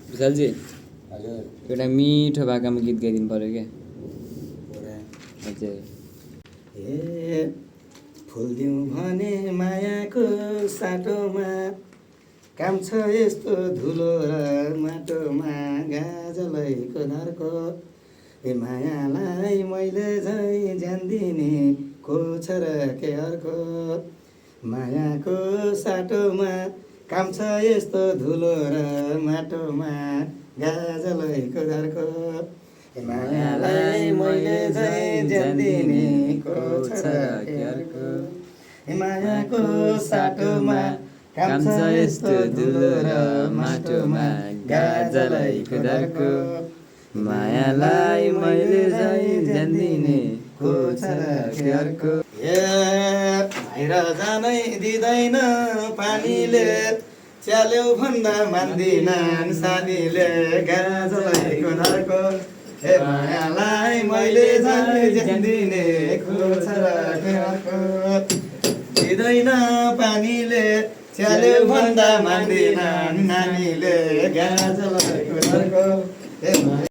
विशालजी हजुर एउटा मिठो भाकामा गीत गाइदिनु पऱ्यो क्या पुरा हजुर ए फुल्दिउँ भने मायाको साटोमा काम छ यस्तो धुलो र माटोमा गाजलैको धर्को ए मायालाई मैले झै ज्यान दिने को छ र के अर्को मायाको साटोमा काम छ यस्तो धुलो र माटोमा गाजलैको धर्को ए मायालाई मैले झै ज्यान दिने को छ र के अर्को ए मायाको साटोमा काम छ यस्तो धुलो र माटोमा गाजलैको धर्को मायालाई मैले झै ज्यान दिने को छ र के अर्को ए बाहिर जानै दिँदैन पानीले च्याल्यौ भन्दा मान्दिनन् सानीले गाजलैको धर्को ए मायालाई मैले झै ज्यान दिने को छ र के अर्को दिँदैन पानीले च्याल्यौ भन्दा मान्दिनन् नानीले गाजलैको धर्को ए